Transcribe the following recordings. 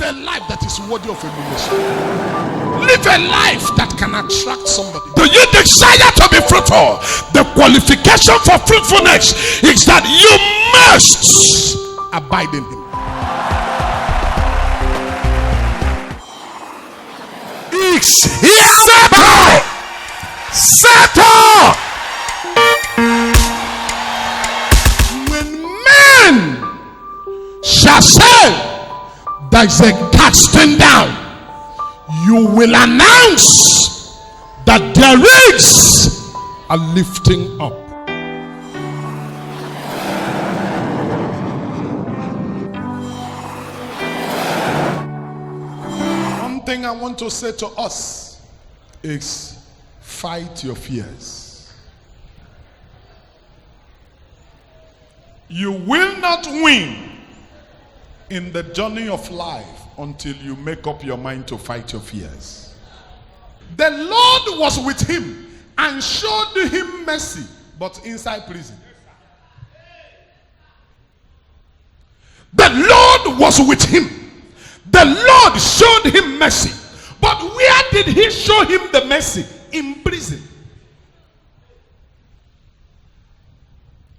a life that is worthy of emulation. Live a life that can attract somebody. Do you desire to be fruitful? The qualification for fruitfulness is that you must abide in him. Settle. When men shall say there is a casting down, you will announce that there is a lifting up. One thing I want to say to us is fight your fears. You will not win in the journey of life until you make up your mind to fight your fears. The Lord was with him and showed him mercy, but inside prison. The Lord was with him. The Lord showed him mercy. But where did he show him the mercy? In prison.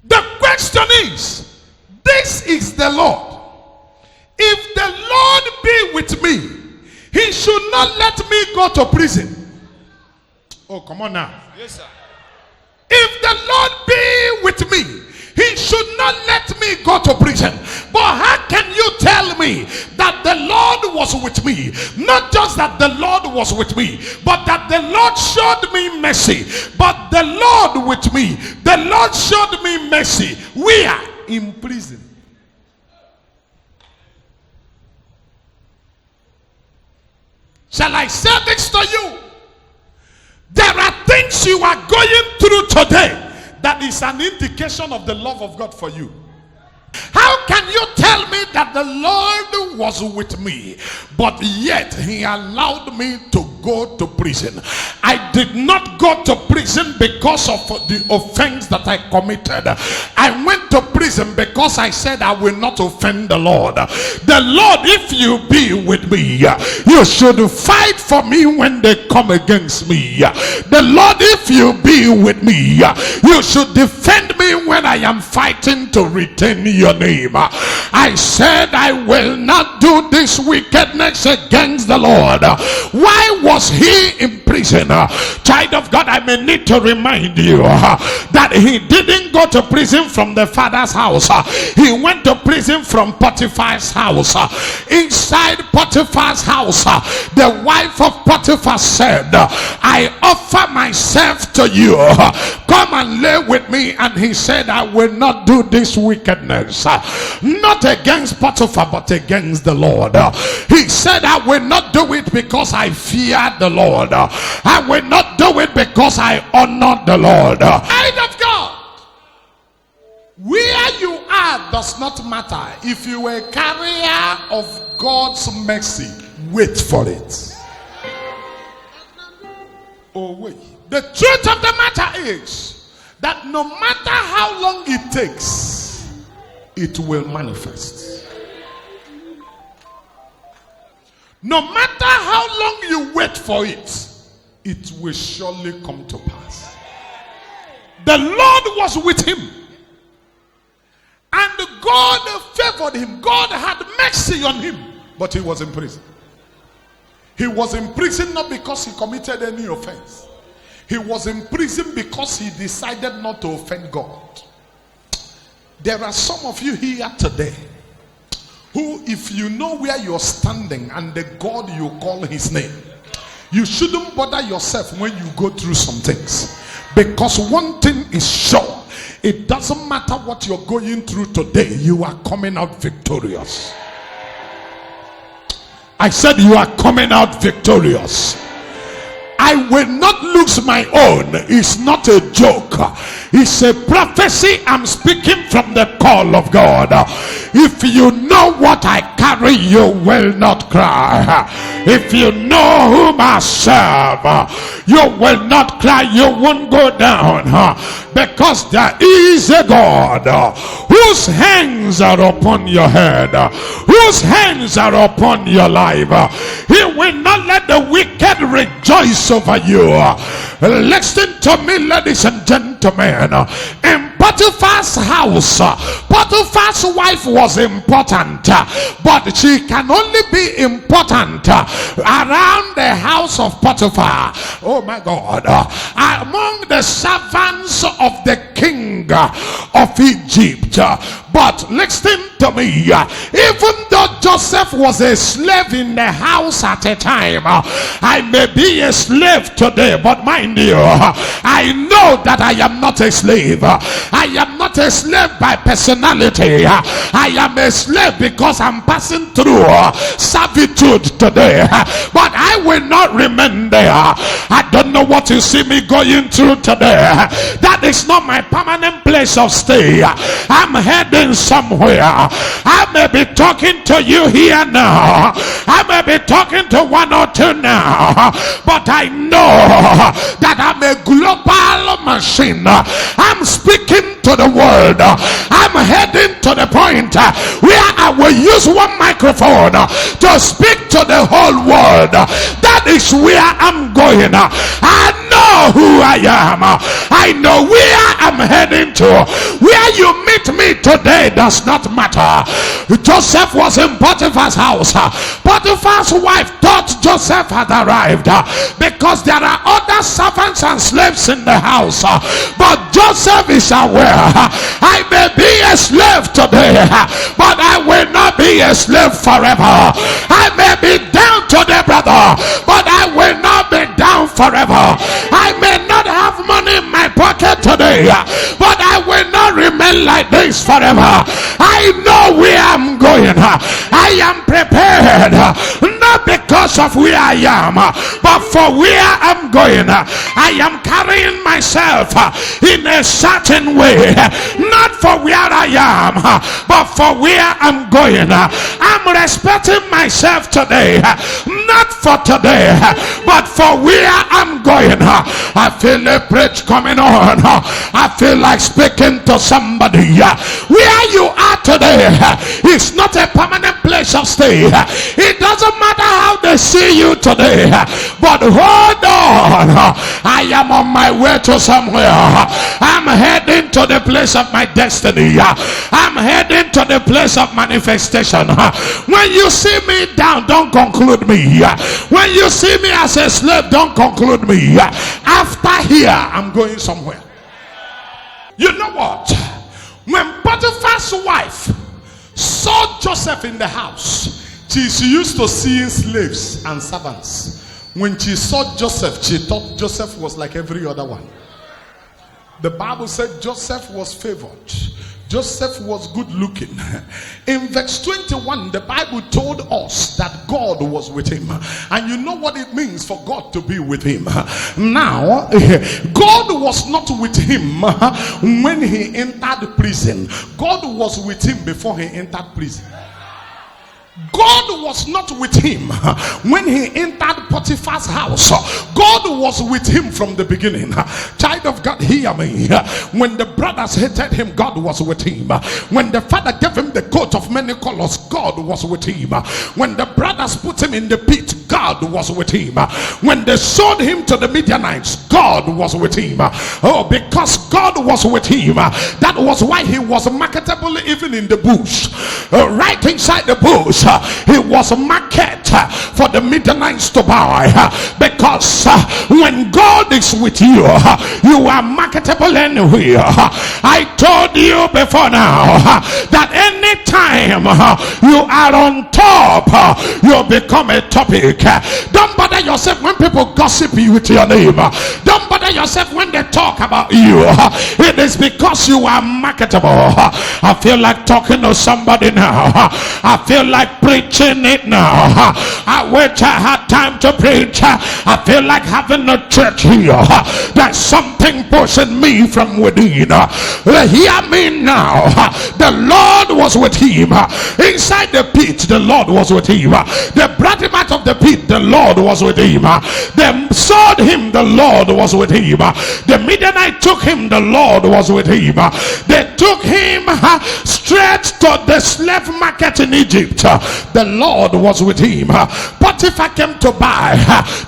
The question is, this is the Lord. If the Lord be with me, he should not let me go to prison. Oh, come on now. Yes, sir. If the Lord be with me, he should not let me go to prison. But how can you tell me that the Lord was with me? Not just that the Lord was with me, but that the Lord showed me mercy. But the Lord with me, the Lord showed me mercy. We are in prison. Shall I say this to you? There are things you are going through today that is an indication of the love of God for you. How can you tell me that the Lord was with me, but yet he allowed me to go to prison? I did not go to prison because of the offense that I committed. I went to prison because I said I will not offend the Lord. The Lord, if you be with me, you should fight for me when they come against me. The Lord, if you be with me, you should defend me when I am fighting to retain your name. I said I will not do this wickedness against the Lord. Why was he in prison? Child of God, I may need to remind you that he didn't go to prison from the father's house. He went to prison from Potiphar's house. Inside Potiphar's house, the wife of Potiphar said, I offer myself to you. Come and lay with me. And he said, I will not do this wickedness. Not against Potiphar, but against the Lord. He said, I will not do it because I fear the Lord. I will not do it because I honor the Lord. Child of God, where you are does not matter. If you are a carrier of God's mercy, wait for it. Oh wait. The truth of the matter is that no matter how long it takes, it will manifest. No matter how long you wait for it, it will surely come to pass. The Lord was with him, and God favored him. God had mercy on him, but he was in prison. He was in prison not because he committed any offense. He was in prison because he decided not to offend God. There are some of you here today who, if you know where you're standing and the God you call his name, you shouldn't bother yourself when you go through some things. Because one thing is sure, it doesn't matter what you're going through today, you are coming out victorious. I said you are coming out victorious. I will not lose my own. It's not a joke. It's a prophecy. I'm speaking from the call of God. If you know what I carry, you will not cry. If you know whom I serve, you will not cry, you won't go down, because there is a God whose hands are upon your head, whose hands are upon your life. He will not let the wicked rejoice over you. Listen to me, ladies and gentlemen. In Potiphar's house, Potiphar's wife was important, but she can only be important around the house of Potiphar. Oh my God. Among the servants of the king of Egypt. But listen to me, even though Joseph was a slave in the house at a time, I may be a slave today, but mind you, I know that I am not a slave. I am not a slave by personality. I am a slave because I'm passing through servitude today, but I will not remain there. I don't know what you see me going through today. That is not my permanent place of stay. I'm heading somewhere. I may be talking to you here now. I may be talking to one or two now, but I know that I'm a global machine. I'm speaking to the world. I'm heading to the point where I will use one microphone to speak to the whole world. That is where I'm going. I know who I am. I know where I'm heading to. Where you meet me today does not matter. Joseph was in Potiphar's house. Potiphar's wife thought Joseph had arrived because there are other servants and slaves in the house, but Joseph is aware, I may be a slave today, but I will not be a slave forever. I may be down today, brother, but I will not be down forever. I may not have money in my pocket today, but I will not remain like this forever. I know where I'm going. I am prepared, not because of where I am, but for where I'm going. I am carrying myself in a certain way, not for where I am, but for where I'm going. I'm respecting myself today, not for today, but for where I'm going. I feel a bridge coming on. I feel like speaking to somebody. Where you are today is not a permanent place of stay. It doesn't matter how they see you today, but hold on. I am on my way to somewhere. I'm heading to the place of my destiny. I'm heading to the place of manifestation. When you see me down, don't conclude me. When you see me as a slave, don't conclude me. After here, I'm going somewhere. You know what? When Potiphar's wife saw Joseph in the house, she's used to seeing slaves and servants. When she saw Joseph, she thought Joseph was like every other one. The Bible said Joseph was favored. Joseph was good looking. In verse 21, the Bible told us that God was with him. And you know what it means for God to be with him. Now, God was not with him when he entered prison. God was with him before he entered prison. God was not with him when he entered Potiphar's house. God was with him from the beginning. Child of God, hear me. When the brothers hated him, God was with him. When the father gave him the coat of many colors, God was with him. When the brothers put him in the pit, God was with him. When they sold him to the Midianites, God was with him. Oh, because God was with him, that was why he was marketable even in the bush. Right inside the bush, he was a market for the Midianites to buy, because when God is with you, you are marketable anywhere. I told you before now that anytime you are on top, you become a topic. Don't bother yourself when people gossip you with your name. Don't bother yourself when they talk about you. It is because you are marketable. I feel like talking to somebody now. I feel like preaching it now. I wish I had time to preach. I feel like having a church here. There's something pushing me from within. Hear me now. The Lord was with him inside the pit. The Lord was with him. The brothers brought him out of the pit, the Lord was with him. They sold him, the Lord was with him. The Midianite took him, the Lord was with him. They took him straight to the slave market in Egypt. The Lord was with him. Potiphar came to buy,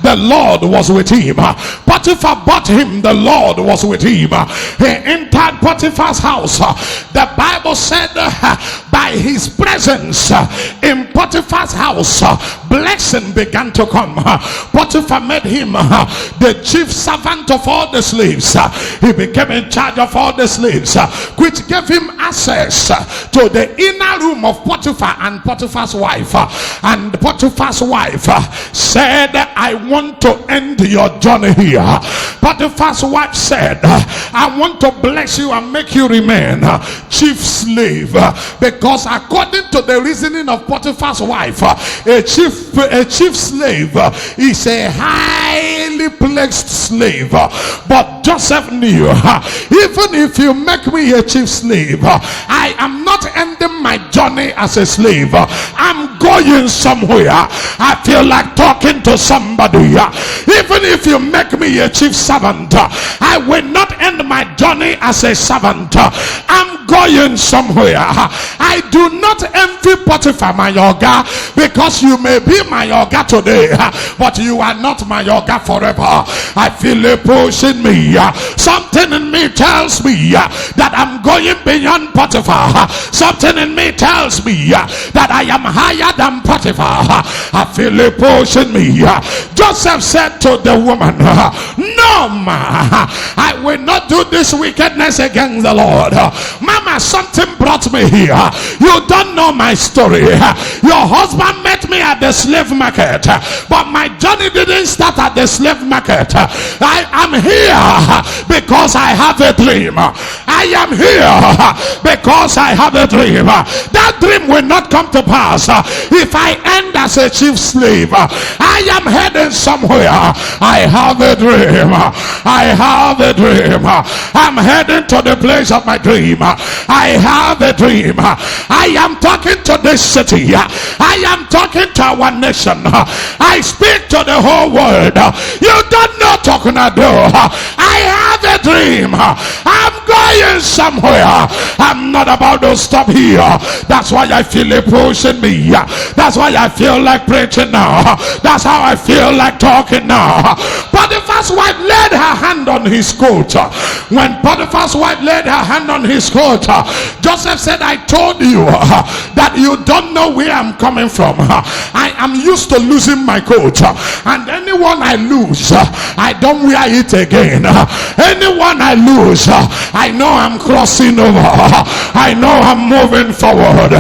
the Lord was with him. Potiphar bought him, the Lord was with him. He entered Potiphar's house. The Bible said by his presence in Potiphar's house, blessing began to come. Potiphar made him the chief servant of all the slaves. He became in charge of all the slaves, which gave him access to the inner room of Potiphar and Potiphar's wife. And Potiphar's wife said, I want to end your journey here. Potiphar's wife said, I want to bless you and make you remain chief slave, because according to the reasoning of Potiphar's wife, a chief slave is a highly placed slave. But Joseph knew, even if you make me a chief slave, I am not ending my journey as a slave. I'm going somewhere. I feel like talking to somebody. Even if you make me a chief servant, I will not end my journey as a servant. I'm going somewhere. I do not envy Potiphar, my yoga, because you may be my yoga today, but you are not my yoga forever. I feel a push in me. Something in me tells me that I'm going beyond Potiphar. Something in me tells me that I am higher than Potiphar. I feel a push in me. Joseph said to the woman, no, ma, I will not do this wickedness against the Lord. Mama, something brought me here. You don't know my story. Your husband met me at the slave market, but my journey didn't start at the slave market. I am here because I have a dream. I am here because I have a dream. That dream will not come to pass if I end as a chief slave. I am heading somewhere. I have a dream. I have a dream. I'm heading to the place of my dream. I have a dream. I am talking to this city. I am talking to our nation. I speak to the whole world. You don't know Talknado. I have a dream. I'm going somewhere. I'm not about to stop here. That's why I feel a push in me. That's why I feel like preaching now. That's how I feel like talking now. Potiphar's wife laid her hand on his coat. When Potiphar's wife laid her hand on his coat, Joseph said, I told you that you don't know where I'm coming from. I am used to losing my coat, and anyone I lose, I don't wear it again. Anyone I lose, I know I'm crossing over. I know I'm moving forward.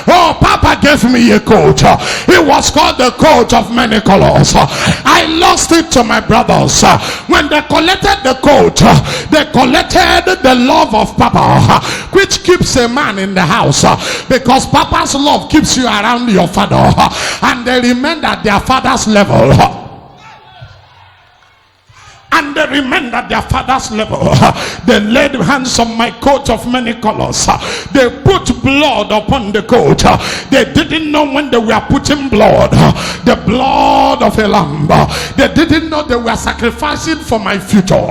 Oh, Papa gave me a coat. It was called the coat of many colors. I lost it to my brothers. When they collected the coat, they collected the love of Papa, which keeps a man in the house, because Papa's love keeps you around your father, and they remain at their father's level. And they remained at their father's level. They laid hands on my coat of many colors. They put blood upon the coat. They didn't know when they were putting blood, the blood of a lamb. They didn't know they were sacrificing for my future.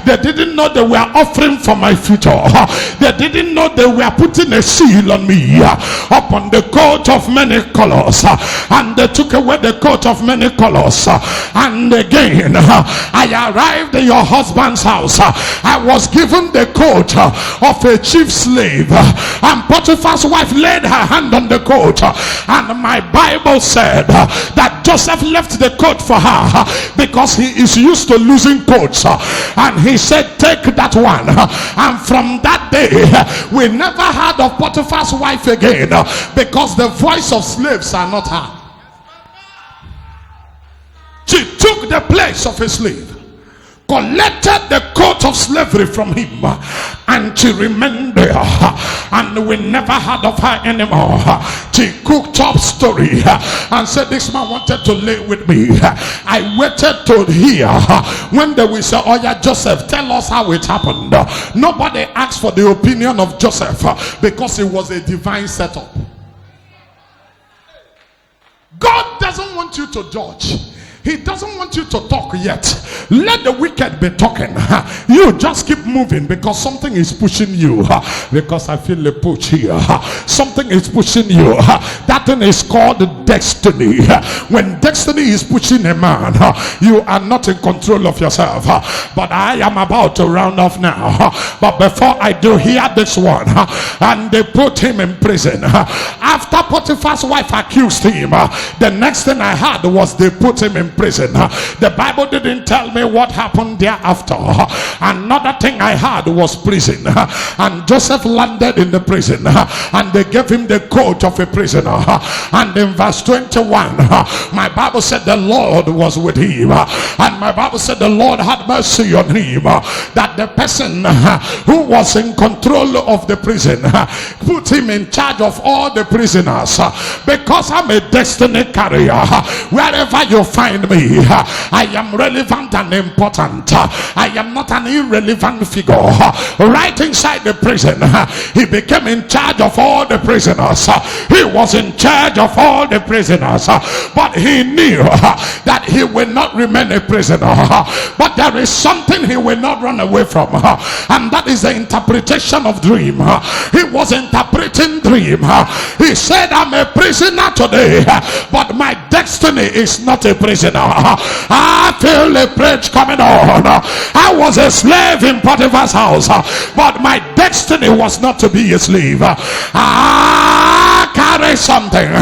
They didn't know they were offering for my future. They didn't know they were putting a seal on me upon the coat of many colors. And they took away the coat of many colors. And again, I arrived in your husband's house. I was given the coat of a chief slave, and Potiphar's wife laid her hand on the coat, and my Bible said that Joseph left the coat for her because he is used to losing coats, and he said, take that one. And from that day we never heard of Potiphar's wife again, because the voice of slaves are not her. She took the place of a slave, collected the coat of slavery from him, and she remained there, and we never heard of her anymore. She cooked up story and said, this man wanted to lay with me. I waited to hear when they will say, oh yeah, Joseph, tell us how it happened. Nobody asked for the opinion of Joseph, because it was a divine setup. God doesn't doesn't want you to judge. He doesn't want you to talk yet. Let the wicked be talking. You just keep moving because something is pushing you. Because I feel a push here. Something is pushing you. That thing is called destiny. When destiny is pushing a man, you are not in control of yourself. But I am about to round off now. But before I do, hear this one. And they put him in prison. After Potiphar's wife accused him, the next thing I heard was they put him in prison. The Bible didn't tell me what happened thereafter. Another thing I heard was prison. And Joseph landed in the prison. And they gave him the coat of a prisoner. And in verse 21, my Bible said the Lord was with him. And my Bible said the Lord had mercy on him. That the person who was in control of the prison put him in charge of all the prisoners. Because I'm a destiny carrier, wherever you find me, I am relevant and important. I am not an irrelevant figure. Right inside the prison, he became in charge of all the prisoners. He was in charge of all the prisoners, but he knew that he will not remain a prisoner. But there is something he will not run away from, and that is the interpretation of dream. He was interpreting dream. He said, I'm a prisoner today, but my destiny is not a prisoner. I feel a praise coming on. I was a slave in Potiphar's house, but my destiny was not to be a slave. I carry something.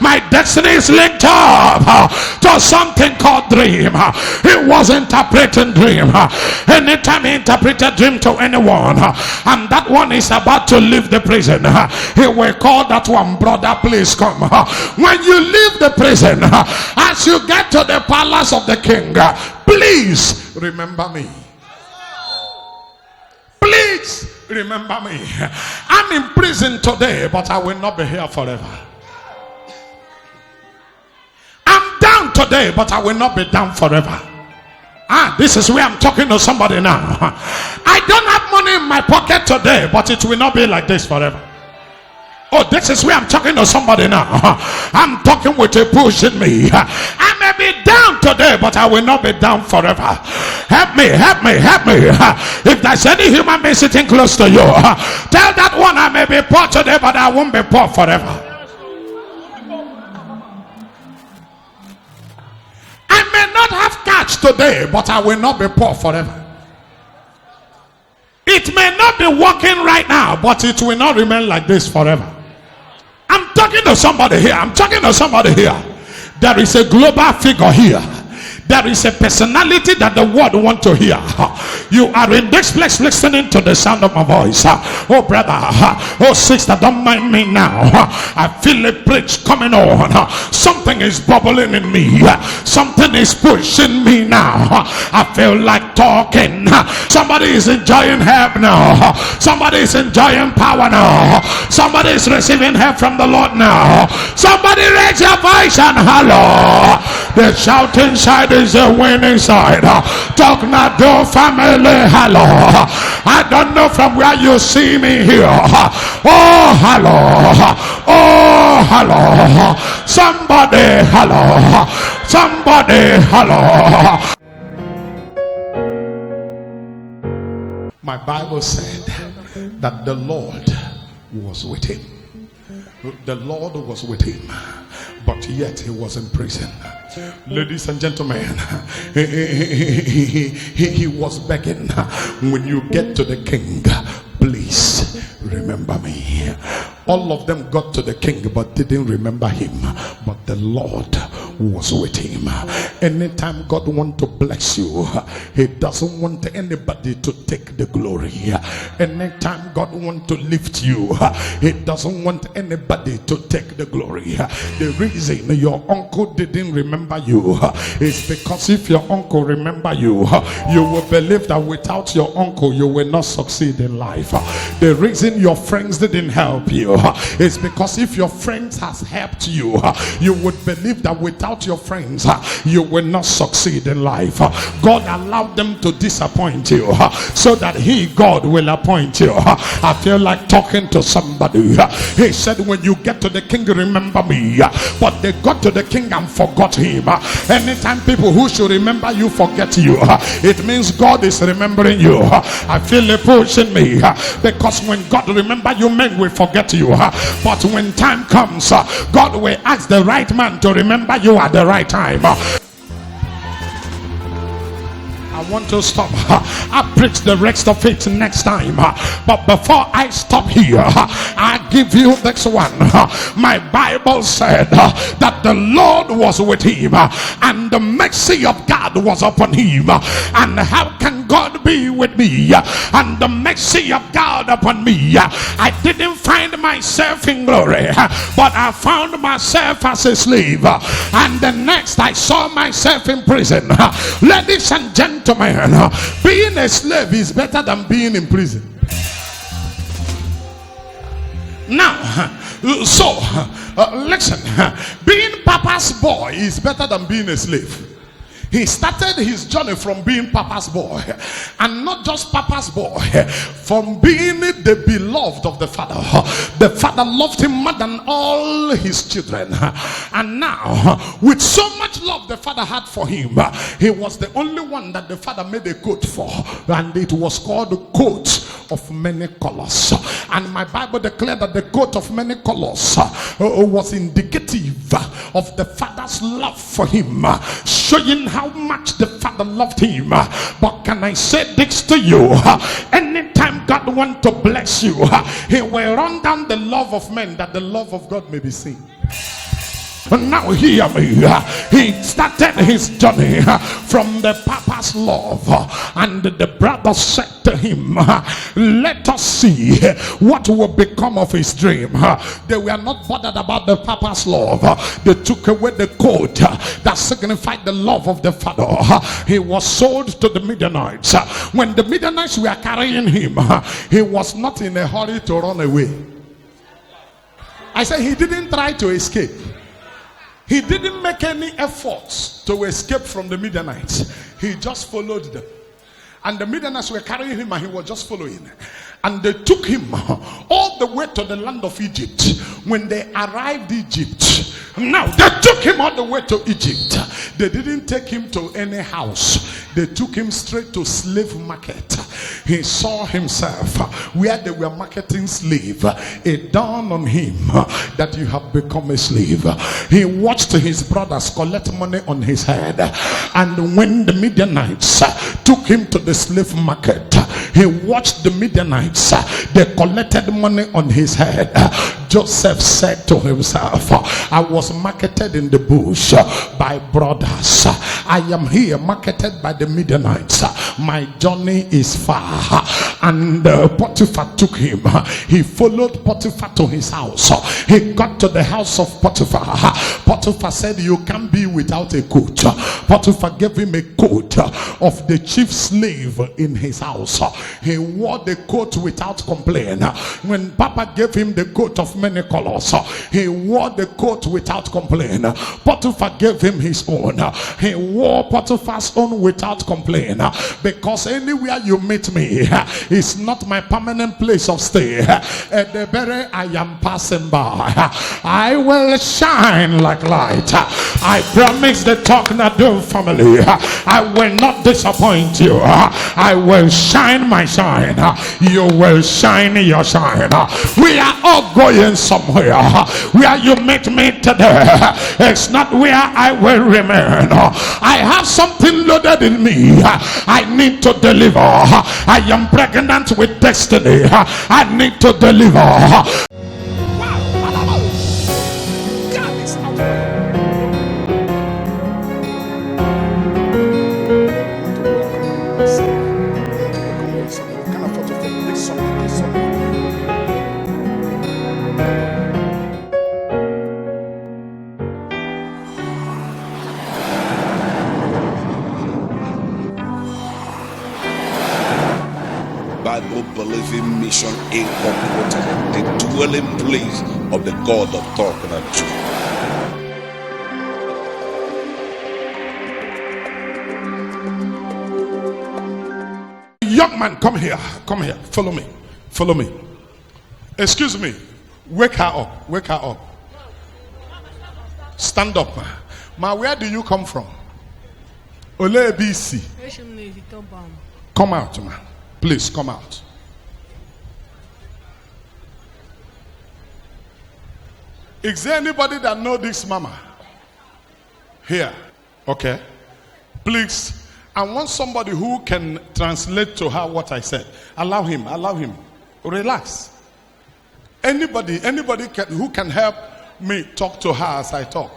My destiny is linked up to something called dream. He was interpreting dream. Anytime he interpreted dream to anyone, and that one is about to leave the prison, he will call that one, brother, please come. When you leave the prison, as you get to the palace of the king, please remember me. Please remember me. I'm in prison today, but I will not be here forever. I'm down today, but I will not be down forever. This is where I'm talking to somebody now. I don't have money in my pocket today, but it will not be like this forever. Oh, this is where I'm talking to somebody now. I'm talking with a push in me. I may be down today, but I will not be down forever. Help me, help me, help me. If there's any human being sitting close to you, tell that one, I may be poor today, but I won't be poor forever. I may not have cash today, but I will not be poor forever. It may not be working right now, but it will not remain like this forever. I'm talking to somebody here. I'm talking to somebody here. There is a global figure here. There is a personality that the world want to hear. You are in this place listening to the sound of my voice. Oh brother, oh sister, don't mind me now. I feel a preach coming on. Something is bubbling in me. Something is pushing me now. I feel like talking. Somebody is enjoying help now. Somebody is enjoying power now. Somebody is receiving help from the Lord now. Somebody raise your voice and holler. The shout inside is a winning side. Talknado family, hello. I don't know from where you see me here. Oh, hello. Oh, hello. Somebody, hello. Somebody, hello. My Bible said that the Lord was with him. The Lord was with him, but yet he was in prison. Ladies and gentlemen, he was begging, when you get to the king, please remember me. All of them got to the king but didn't remember him, but the Lord was with him. Anytime God wants to bless you, he doesn't want anybody to take the glory. Anytime God wants to lift you, he doesn't want anybody to take the glory. The reason your uncle didn't remember you is because if your uncle remember you, you will believe that without your uncle you will not succeed in life. The reason your friends didn't help you is because if your friends has helped you, you would believe that without without your friends, you will not succeed in life. God allowed them to disappoint you so that God will appoint you. I feel like talking to somebody. He said, when you get to the king, remember me. But they got to the king and forgot him. Anytime people who should remember you forget you, it means God is remembering you. I feel a push in me, because when God remember you, men will forget you. But when time comes, God will ask the right man to remember you at the right time. I want to stop. I preach the rest of it next time. But before I stop here, I give you this one. My Bible said that the Lord was with him, and the mercy of God was upon him. And how can God be with me and the mercy of God upon me? I didn't find myself in glory, but I found myself as a slave. And the next I saw myself in prison. Ladies and gentlemen, being a slave is better than being in prison. Now, so listen, being Papa's boy is better than being a slave. He started his journey from being Papa's boy, and not just Papa's boy, from being the beloved of the Father. The Father loved him more than all his children, and now with so much love the Father had for him, he was the only one that the Father made a coat for, and it was called the coat of many colors. And my Bible declared that the coat of many colors was indicative of the Father's love for him, showing how much the Father loved him. But can I say this to you? Anytime God wants to bless you, he will run down the love of men that the love of God may be seen. Now hear me. He started his journey from the Papa's love, and the brother said to him, let us see what will become of his dream. They were not bothered about the Papa's love. They took away the coat that signified the love of the Father. He was sold to the Midianites. When the Midianites were carrying him, he was not in a hurry to run away. I said he didn't try to escape. He didn't make any efforts to escape from the Midianites. He just followed them. And the Midianites were carrying him, and he was just following. And they took him all the way to the land of Egypt. When they arrived in Egypt, now they took him all the way to Egypt. They didn't take him to any house. They took him straight to slave market. He saw himself where they were marketing slave. It dawned on him that you have become a slave. He watched his brothers collect money on his head. And when the Midianites took him to the slave market, he watched the Midianites. They collected money on his head. Joseph said to himself, I was marketed in the bush by brothers. I am here marketed by the Midianites. My journey is far. And Potiphar took him. He followed Potiphar to his house. He got to the house of Potiphar. Potiphar said, you can't be without a coat. Potiphar gave him a coat of the chief slave in his house. He wore the coat without complaint. When Papa gave him the coat of many colors, he wore the coat without complaint. Potiphar gave him his own. He wore Potiphar's own without complaint, because anywhere you meet me is not my permanent place of stay. At the very I am passing by, I will shine like light. I promise the Talknado family, I will not disappoint you. I will shine my shine. You will shine your shine. We are all going somewhere. Where you meet me today, it's not where I will remain. I have something loaded in me. I need to deliver. I am pregnant with destiny. I need to deliver. Bible-believing mission incorporated, the dwelling place of the God of Talknado. Young man, come here. Come here. Follow me. Follow me. Excuse me. Wake her up. Wake her up. Stand up, ma. Ma, where do you come from? Ole BC. Come out, ma. Please come out. Is there anybody that know this mama? Here. Okay. Please, I want somebody who can translate to her what I said. Allow him. Allow him. Relax. Anybody who can help me talk to her as I talk.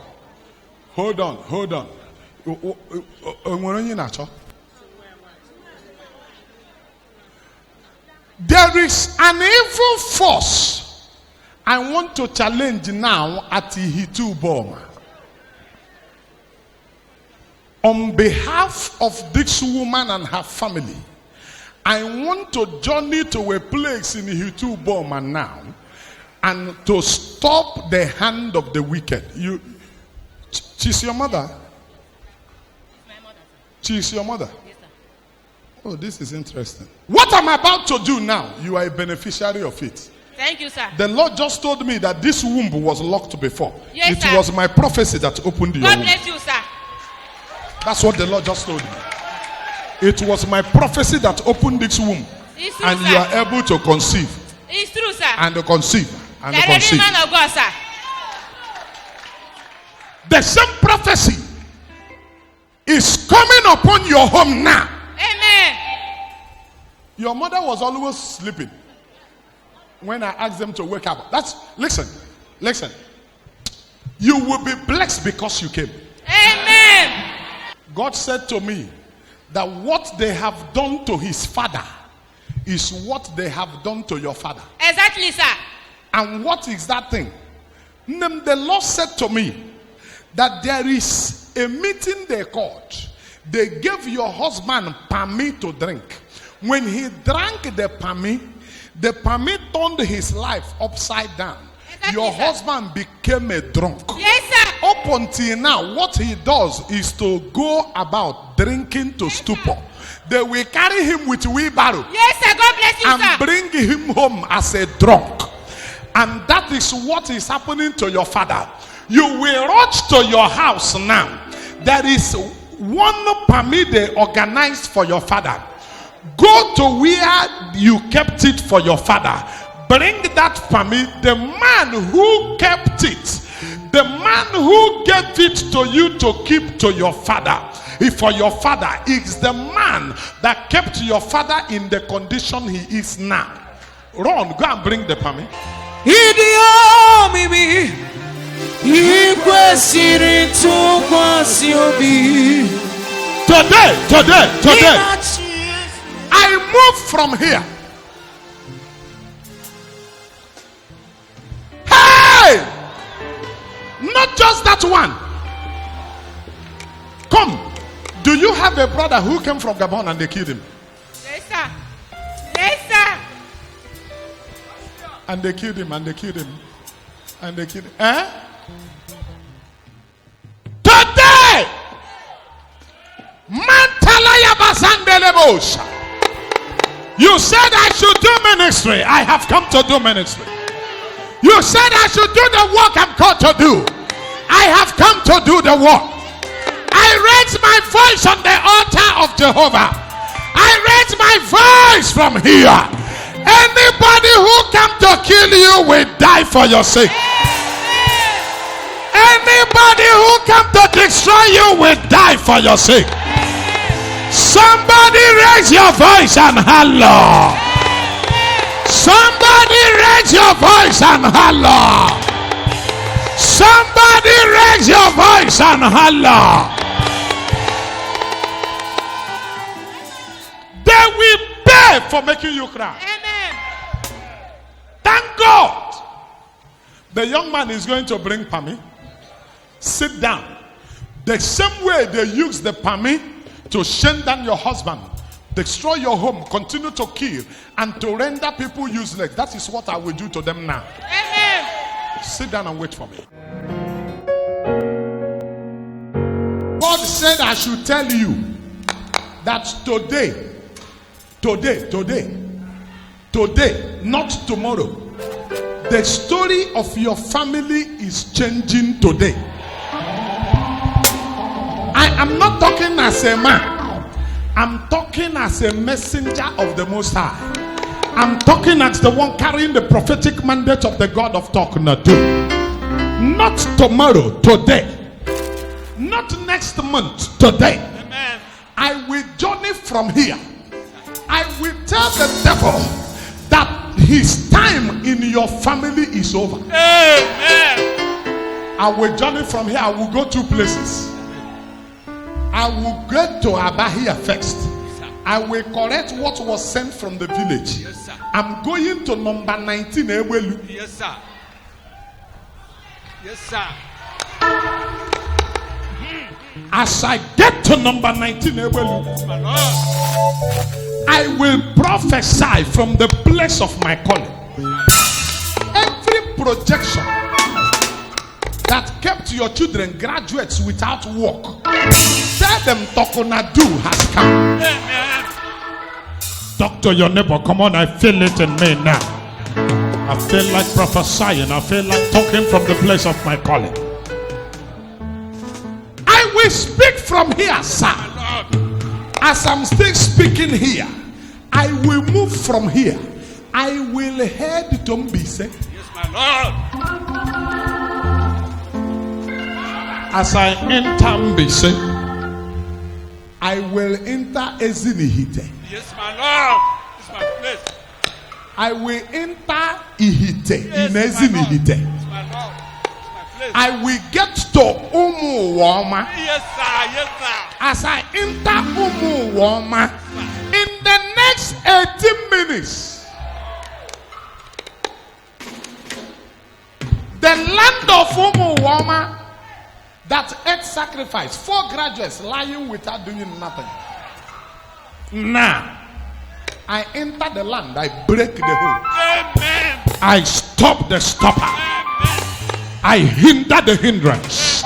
Hold on. Hold on. There is an evil force I want to challenge now at Ihitu Boma. On behalf of this woman and her family, I want to journey to a place in Ihitu Boma now and to stop the hand of the wicked. She's your mother? My mother. She's your mother? Yes, sir. Oh, this is interesting. What I'm about to do now, you are a beneficiary of it. Thank you, sir. The Lord just told me that this womb was locked before. Yes, it sir. was my prophecy that opened your God womb. bless you, sir. That's what the Lord just told me. It was my prophecy that opened this womb. It's true, And sir. you are able to conceive. It's true, sir. And to conceive. And to You're a conceive. man of God, sir. The same prophecy is coming upon your home now. Amen. Your mother was always sleeping when I asked them to wake up. Listen. You will be blessed because you came. Amen. God said to me that what they have done to his father is what they have done to your father. Exactly, sir. And what is that thing? The Lord said to me that there is a meeting they called. They gave your husband permit to drink. When he drank the permit turned his life upside down. Exactly, Your sir. husband became a drunk. Yes, sir. Up until now, what he does is to go about drinking to stupor. They will carry him with wheelbarrow Yes, sir. God bless you, and sir. bring him home as a drunk. And that is what is happening to your father. You will rush to your house now. There is one permit they organized for your father. Go to where you kept it for your father. Bring that permit. The man who kept it, the man who gave it to you to keep to your father, for your father, is the man that kept your father in the condition he is now. Run, go and bring the permit. Today, I move from here. Hey! Not just that one. Come. Do you have a brother who came from Gabon and they killed him? Yes, sir. Yes, sir. And they killed him, and they killed him, and they killed him. Eh? Today, Mantalaya Basandelebosha. You said I should do ministry. I have come to do ministry. You said I should do the work I'm called to do. I have come to do the work. I raise my voice on the altar of Jehovah. I raise my voice from here. Anybody who come to kill you will die for your sake. Anybody who come to destroy you will die for your sake. Somebody raise your voice and holler. Somebody raise your voice and holler. Somebody raise your voice and holler. They will pay for making you cry. Amen. Thank God. The young man is going to bring Pami. Sit down. The same way they use the Pami to shame down your husband, destroy your home, continue to kill, and to render people useless. That is what I will do to them now. Amen. Sit down and wait for me. God said I should tell you that today Today, not tomorrow. The story of your family is changing today. I am not talking as a man. I'm talking as a messenger of the Most High. I'm talking as the one carrying the prophetic mandate of the God of Talknado. Not tomorrow, today. Not next month, today. Amen. I will journey from here. I will tell the devil that his time in your family is over. Amen. I will journey from here. I will go 2 places. I will get to Abahia first. I will correct what was sent from the village. Yes, sir. I'm going to number 19 Ewelu. Yes, sir. Yes, sir. As I get to number 19 Ewelu, My Lord. I will prophesy from the place of my calling. Every projection that kept your children graduates without work, tell them Talknado has come. Amen. Talk to your neighbor. Come on, I feel it in me now. I feel like prophesying. I feel like talking from the place of my calling. I will speak from here, sir. My Lord. As I'm still speaking here, I will move from here. I will head to Mbise. Yes, my Lord. As I enter Mbise, I will enter Ezinihite. Yes, my Lord. This is my place. I will enter Ihite Yes, in my Lord. Ezinihite. This is my Lord. This is my place. I will get to Umuwoma. Yes, sir. Yes, sir. As I enter Umuwoma, in the next 18 minutes, the land of Umuwoma that ate sacrifice, 4 graduates lying without doing nothing. Now, I enter the land, I break the hold. Amen. I stop the stopper. Amen. I hinder the hindrance.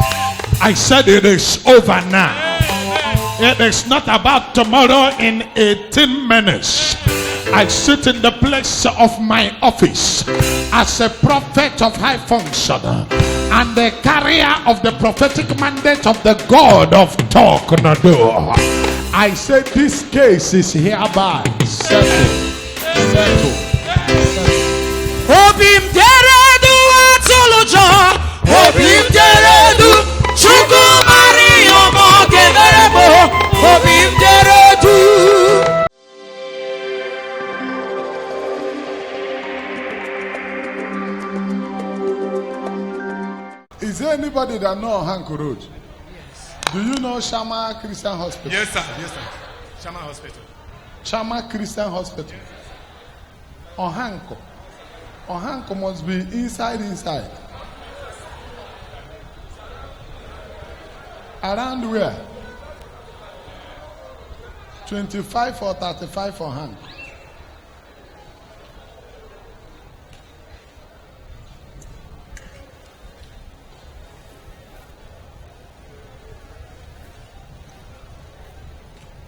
I said it is over now. It is not about tomorrow in 18 minutes. I sit in the place of my office as a prophet of high function and the carrier of the prophetic mandate of the God of Talknado. I say this case is hereby settled. Settled. Obim deredu atulujo, obim deredu chuku Mario mogeverebo, obim deredu. Is there anybody that know Hanko Road? Yes. Do you know Shama Christian Hospital? Yes, sir. Yes, sir. Shama Hospital. Shama Christian Hospital. Ohanko. Ohanko must be inside. Around where? 25 or 35 for Hanko.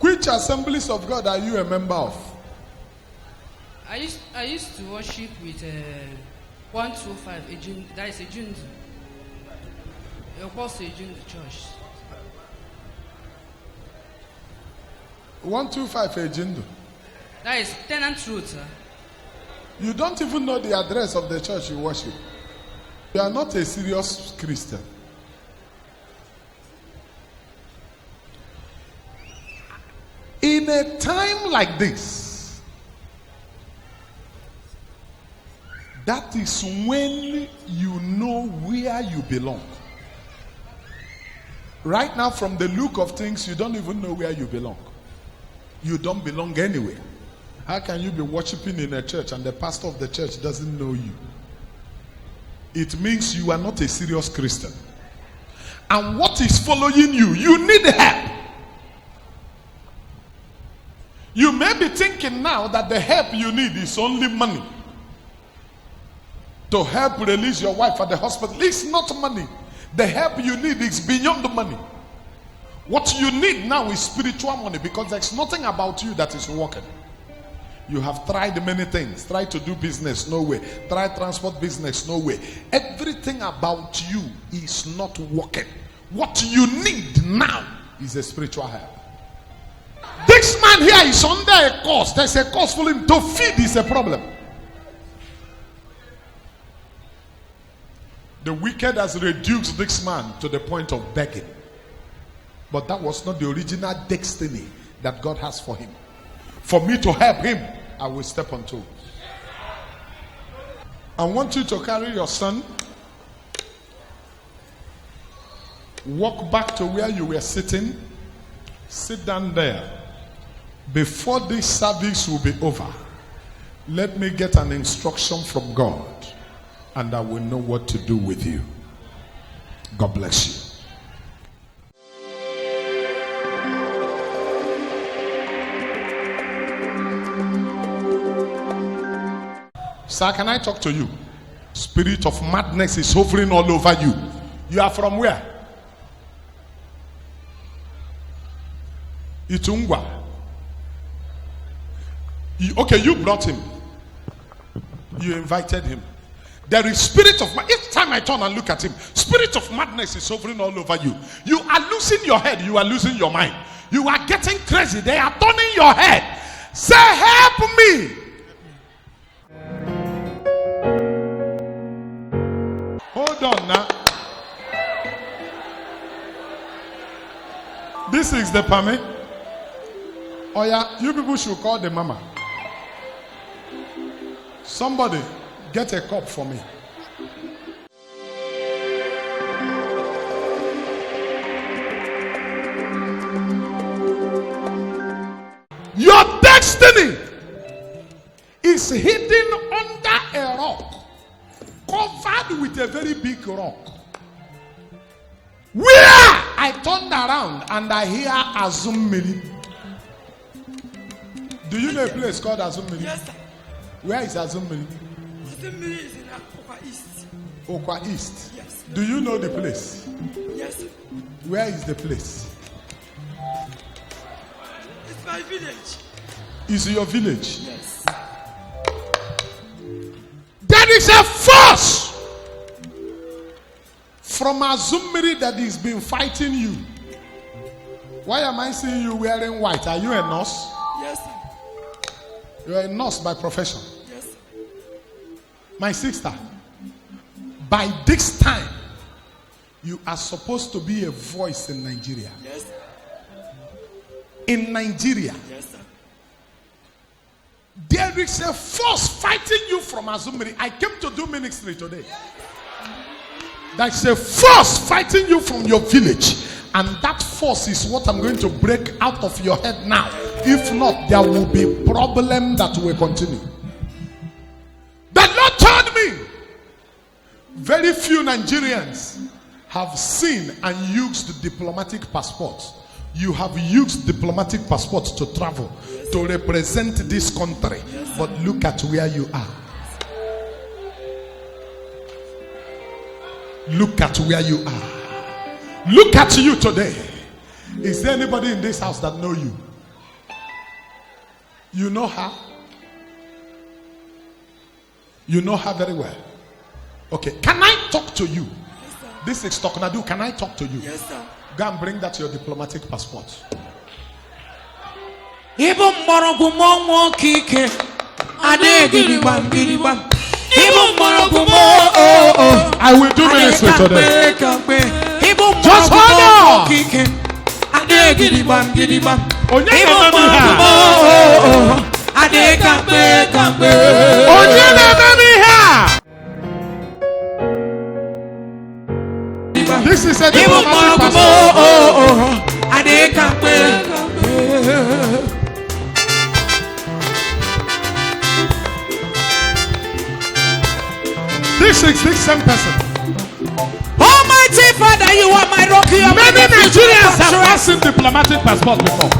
Which assemblies of God are you a member of? I used to worship with 125 Ejun, that is Ejun. Apostle Ejun Church. 125 Ejindo. That is Tenant Road, sir. You don't even know the address of the church you worship. You are not a serious Christian. In a time like this, that is when you know where you belong. Right now, from the look of things, you don't even know where you belong. You don't belong anywhere. How can you be worshiping in a church and the pastor of the church doesn't know you? It means you are not a serious Christian. And what is following you? You need help. You may be thinking now that the help you need is only money. To help release your wife at the hospital. It's not money. The help you need is beyond the money. What you need now is spiritual money, because there's nothing about you that is working. You have tried many things. Try to do business, no way. Try transport business, no way. Everything about you is not working. What you need now is a spiritual help. This man here is under a curse. There's a curse for him. To feed is a problem. The wicked has reduced this man to the point of begging. But that was not the original destiny that God has for him. For me to help him, I will step on toes. I want you to carry your son, walk back to where you were sitting, sit down there. Before this service will be over, let me get an instruction from God, and I will know what to do with you. God bless you. Sir, can I talk to you? Spirit of madness is hovering all over you. You are from where? Itungwa. Okay, you brought him. You invited him. There is spirit of each time I turn and look at him, spirit of madness is hovering all over you. You are losing your head. You are losing your mind. You are getting crazy. They are turning your head. Say, help me. Hold on now. This is the permit. Oh yeah, you people should call the mama. Somebody get a cup for me. Your destiny is hidden under a rock, covered with a very big rock. Where I turned around and I hear Azumili. Do you know a place called Azumili? Yes, sir. Where is Azumili? Azumili is in Okwa East. Okwa East. Yes. Do you know the place? Yes, sir. Where is the place? It's my village. Is your village? Yes. There is a force from Azumiri that has been fighting you. Why am I seeing you wearing white? Are you a nurse? Yes, sir. You are a nurse by profession. Yes, sir. My sister, by this time, you are supposed to be a voice in Nigeria. Yes, sir. In Nigeria, Yes, sir. there is a force fighting you from Azumiri. I came to do ministry today. There's a force fighting you from your village. And that force is what I'm going to break out of your head now. If not, there will be a problem that will continue. The Lord told me, very few Nigerians have seen and used diplomatic passports. You have used diplomatic passports to travel, to represent this country. But look at where you are. Look at where you are. Look at you today. Is there anybody in this house that know you? You know her? You know her very well. Okay, can I talk to you? Yes, sir. This is Talknado. Can I talk to you? Yes, sir. Go and bring that your diplomatic passport. Ibu morogu mo kike ade gidibam gidibam. Ibu morogu mo I will do ministry today. Ibu Just hold morogu on. kike ade gidibam gidibam. Onye Ibu na baby morogu ha. ade kampe. Onye na baby ha. This is a Ibu diplomatic morogu passport. ade kampe. This is the same person. Almighty Father, you are my rock. You are my Many refuge. Nigerians have not seen diplomatic passport before.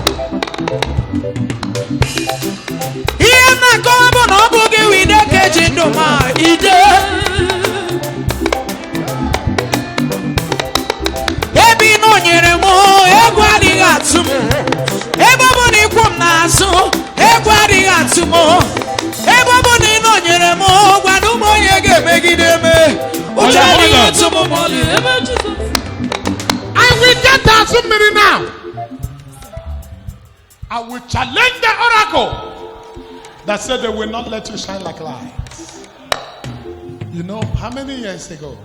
Here na go no bugi we dey catch no ma ide. Ebi no nyere mo egwu adịghị atụ m. Ebe ọ bụ na ikwu m na-azụ egwu adịghị atụ m. m ebe ọ bụ na ị nọnyere m gwana ụmụ onye ga-emegide m uche adịghị otu m mọlị ebe Jizọs. I will get that somebody now. I will challenge the oracle that said they will not let you shine like lights. You know how many years ago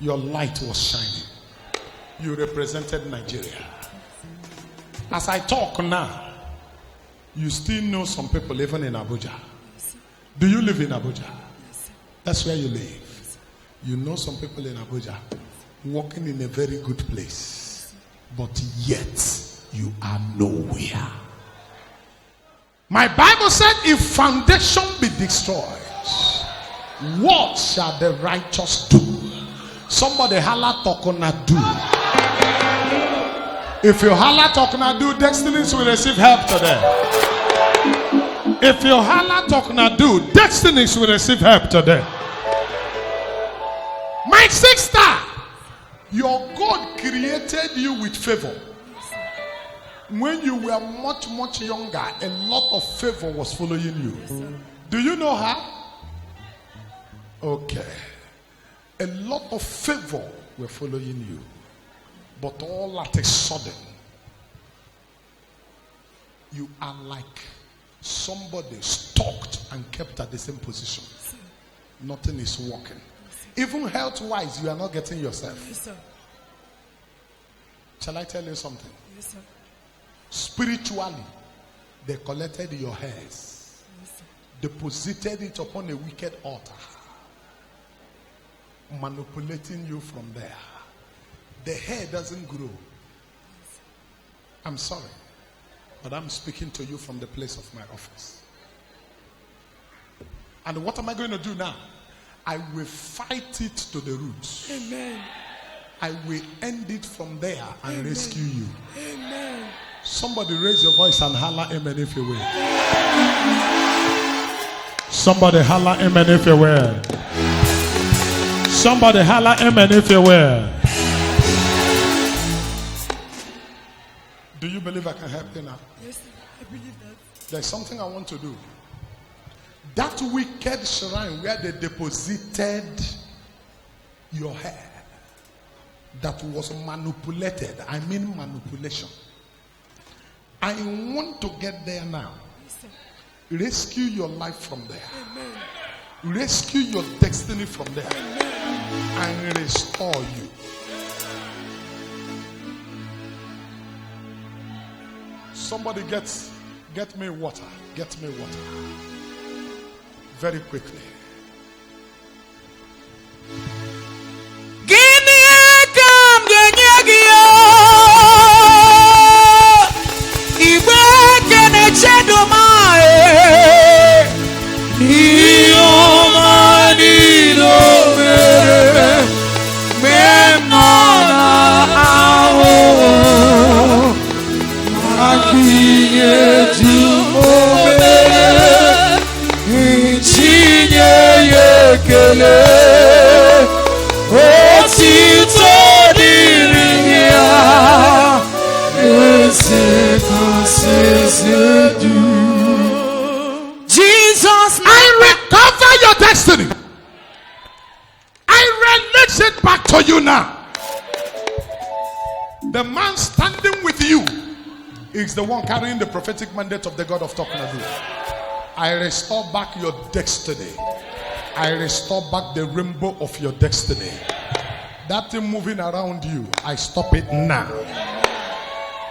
your light was shining? You represented Nigeria. As I talk now, you still know some people even in Abuja. Do you live in Abuja? That's where you live. You know some people in Abuja working in a very good place, but yet you are nowhere. My Bible said, if foundation be destroyed, what shall the righteous do? Somebody holla Talknado. If you holla Talknado, destinies will receive help today. If you holla Talknado, destinies will receive help today. My sister, your God created you with favor. When you were much younger, a lot of favor was following you. Do you know how? Okay. A lot of favor were following you. But all at a sudden, you are like somebody stalked and kept at the same position. Nothing is working. Even health-wise, you are not getting yourself. Yes, sir. Shall I tell you something? Yes, sir. Spiritually, they collected your hairs, Yes, sir. deposited it upon a wicked altar, manipulating you from there. The hair doesn't grow. I'm sorry, but I'm speaking to you from the place of my office. And what am I going to do now? I will fight it to the roots. Amen. I will end it from there and Amen. rescue you. Amen. Somebody raise your voice and holler amen if you will. Somebody holler amen if you will. Somebody holler amen if you will. Do you believe I can help you now? Yes, sir. I believe that. There's something I want to do. That wicked shrine where they deposited your hair, that was manipulated. I mean manipulation. I want to get there now. Yes, sir. Rescue your life from there. Amen. Rescue your destiny from there. Amen. And restore you. Somebody get me water. Get me water. Very quickly. Gịnị ka m ga-enye gị o? Igwe ekene chedum anyị. Ihe ọma niile o mere mgbe m nọ n'ahụhụ. Maka ihe dum o mere, tinye ya ekele. Otito dịrị ya, eze kasị du. Jesus, I recover your destiny. I release it back to you now. The man standing with you is the one carrying the prophetic mandate of the God of Talknado. I restore back your destiny. I restore back the rainbow of your destiny. That thing moving around you, I stop it now.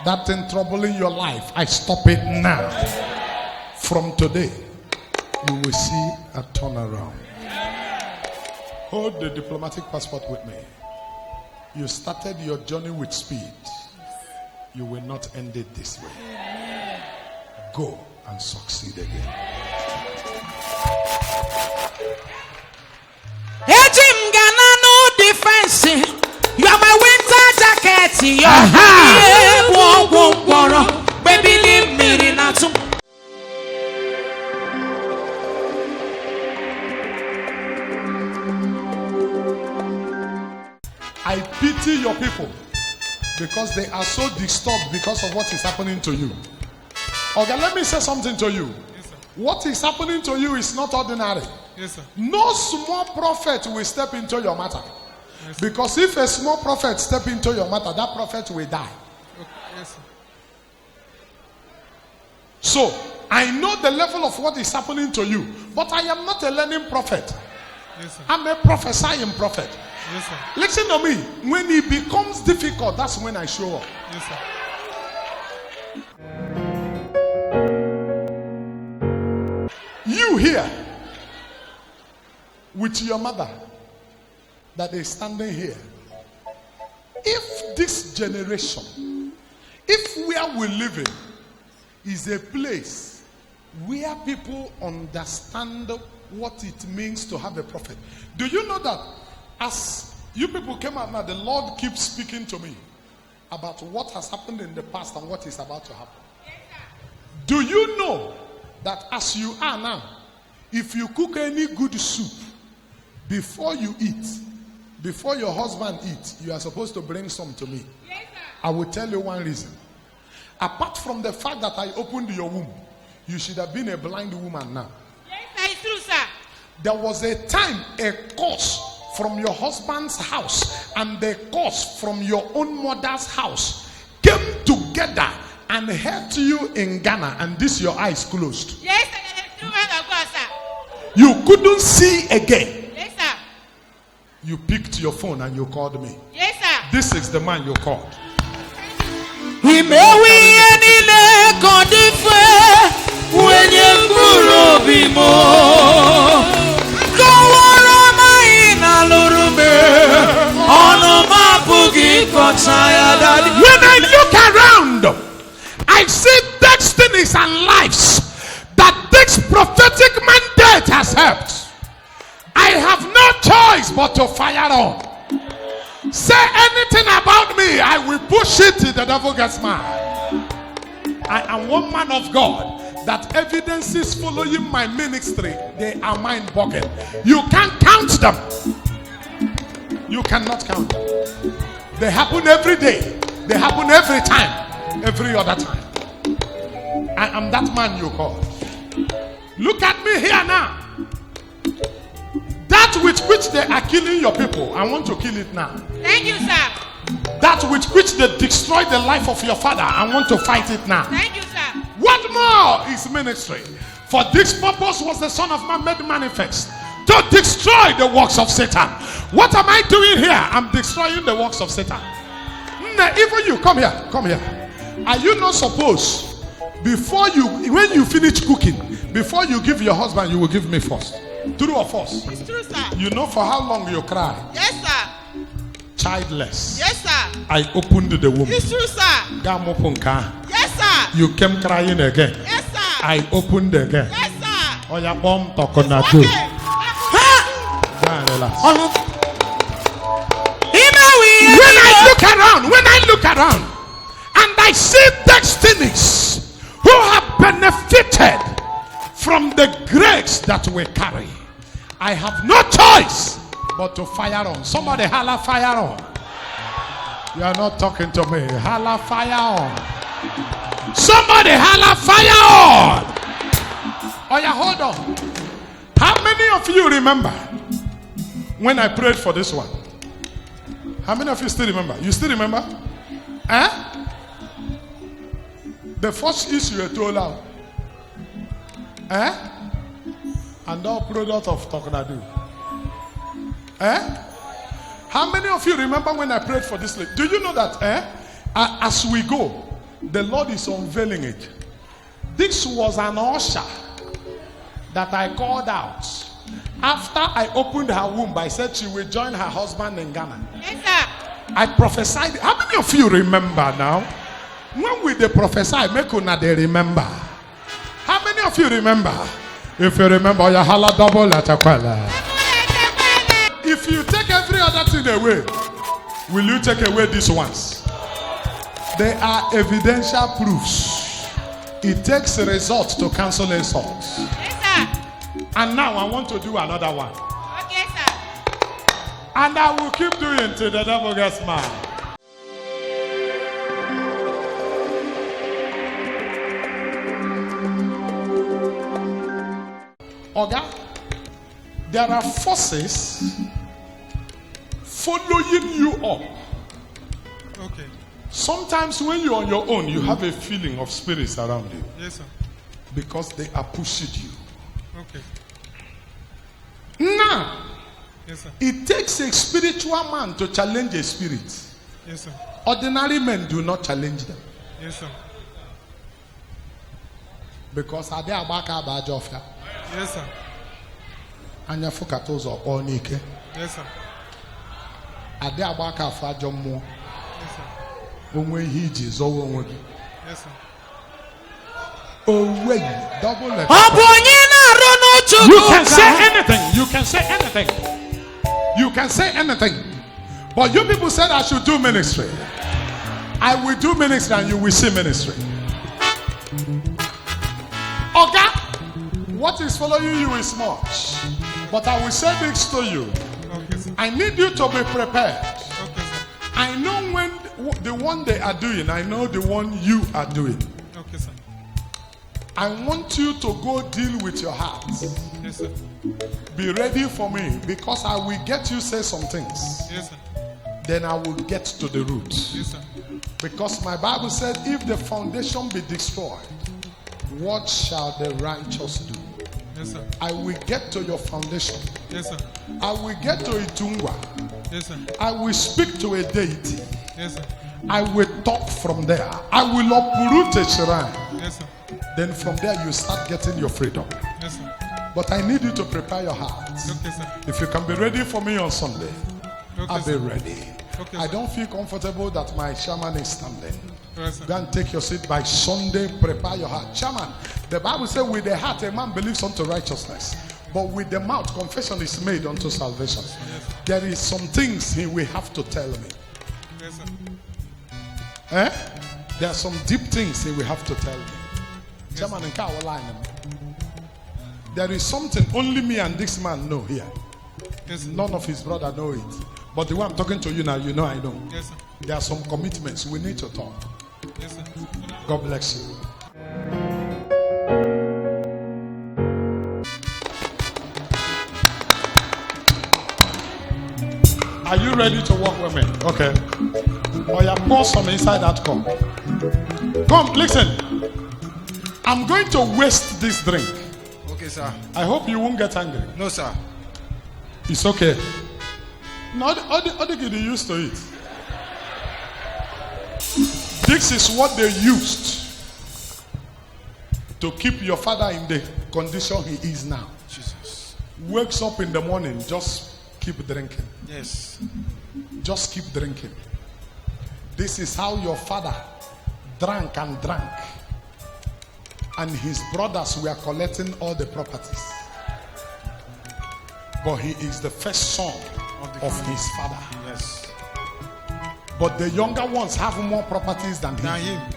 That thing troubling your life, I stop it now. From today, you will see a turnaround. Hold the diplomatic passport with me. You started your journey with speed. You will not end it this way. Go and succeed again. eji m gana no defense. You are my winter jacket. You are baby leave me na tum. I pity your people because they are so disturbed because of what is happening to you. Okay, let me say something to you. Yes, sir. What is happening to you is not ordinary. Yes, sir. No small prophet will step into your matter. Yes, sir. Because if a small prophet step into your matter, that prophet will die. Okay. Yes, sir. So, I know the level of what is happening to you, but I am not a learning prophet. Yes, sir. I'm a prophesying prophet. Yes, sir. Listen to me. When it becomes difficult, that's when I show up. Yes, sir. You here with your mother that is standing here. If this generation, if where we live in is a place where people understand what it means to have a prophet. Do you know that as you people came out now, the Lord keeps speaking to me about what has happened in the past and what is about to happen? Do you know that as you are now, if you cook any good soup, before you eat, before your husband eats, you are supposed to bring some to me? Yes, I will tell you one reason. Apart from the fact that I opened your womb, you should have been a blind woman now. Yes, sir, it's true, sir. There was a time a curse from your husband's house and the curse from your own mother's house came together and hurt you in Ghana, and this your eyes closed. Yes, sir, it's true, man of God, sir. You couldn't see again. Yes, sir. You picked your phone and you called me. Yes, sir. This is the man you called. Imewi enile kodife wenye kuro bimo koworo maina lurume ono mapugi kotsaya daddy. When I look around, I see destinies and lives that this prophetic mandate has helped. I have no choice but to fire on. Say anything about me, I will push it till the devil gets mad. I am one man of God that evidences following my ministry, they are mind-boggling. You can't count them. You cannot count them. They happen every day. They happen every time, every other time. I am that man you call. Look at me here now. That with which they are killing your people, I want to kill it now. Thank you, sir. That with which they destroyed the life of your father, I want to fight it now. Thank you, sir. What more is ministry? For this purpose was the Son of Man made manifest, to destroy the works of Satan. What am I doing here? I'm destroying the works of Satan. Even you, come here, come here. Are you not supposed, before you, when you finish cooking, before you give your husband, you will give me first? True or false? It's true, sir. You know for how long you cry? Yes, sir. Childless. Yes, sir. I opened the womb. It's true, sir. Yes, sir. You came crying again. Yes, sir. I opened again. Yes, sir. Oh, yeah, bomb Talknado. Okay. When I look around, and I see destinies who have benefited from the grace that we carry, I have no choice but to fire on. Somebody holla fire on. You are not talking to me. Holla fire on. Somebody holla fire on. Oh yeah, hold on. How many of you remember when I prayed for this one? How many of you still remember? You still remember? Eh? The first issue you told out. Eh? And all product of Talknado. Eh? How many of you remember when I prayed for this lady? Do you know that as we go, the Lord is unveiling it. This was an usher that I called out. After I opened her womb, I said she will join her husband in Ghana. Yes, sir. I prophesied. How many of you remember now? When we they prophesy, make una they remember. How many of you remember? If you remember, you holla double at a. If you take every other thing away, will you take away these ones? They are evidential proofs. It takes results to cancel insults. Yes, sir. And now I want to do another one. Okay, sir. And I will keep doing till the devil gets mad. Oga, there are forces following you up. Okay. Sometimes when you're on your own, you have a feeling of spirits around you. Yes, sir. Because they are pushing you. Okay. Now, Yes, sir. it takes a spiritual man to challenge a spirit. Yes, sir. Ordinary men do not challenge them. Yes, sir. Because are they about Abajofia? Yes, sir. And your focus or Nike? Yes, sir. Are they about Fajomo? Yes, sir. When he is over. Yes, sir. Oh, wait, double it. Ọ bụ onye na-arụ n'otu You can ụka. say anything. You can say anything. You can say anything. But you people said I should do ministry. I will do ministry and you will see ministry. Okay? What is following you is much. But I will say this to you. Okay, sir. I need you to be prepared. Okay, sir. I know when the one they are doing, I know the one you are doing. Okay, sir. I want you to go deal with your heart. Yes, sir. Be ready for me because I will get you say some things. Yes, sir. Then I will get to the root. Yes, sir. Because my Bible said, if the foundation be destroyed, what shall the righteous do? Yes, sir. I will get to your foundation. Yes, sir. I will get to Itungwa. Yes, sir. I will speak to a deity. Yes, sir. I will talk from there. I will uproot a shrine. Yes, sir. Then from there you start getting your freedom. Yes, sir. But I need you to prepare your heart. Okay, sir. If you can be ready for me on Sunday, Okay, I'll be sir. ready. Okay, I sir. don't feel comfortable that my chairman is standing. Yes, sir. Go and take your seat by Sunday. Prepare your heart. Chairman, the Bible says, with the heart a man believes unto righteousness, but with the mouth confession is made unto salvation. Yes, sir. There is some things he will have to tell me. Yes, sir. Eh? There are some deep things he will have to tell me. Chairman, in our line. There is something only me and this man know here. Yes, sir. None of his brother know it. But the way I'm talking to you now, you know I know. Yes, sir. There are some commitments we need to talk. Yes, sir. God bless you. Are you ready to walk with me? Okay. Oh, yeah, pour some inside that cup. Come, listen. I'm going to waste this drink. Okay, sir. I hope you won't get angry. No, sir. It's okay. No, all the kid used to it. This is what they used to keep your father in the condition he is now. Jesus. Wakes up in the morning, just keep drinking. Yes. Just keep drinking. This is how your father drank and drank. And his brothers were collecting all the properties. But he is the first son of his father. Yes. But the younger ones have more properties than Now him. him.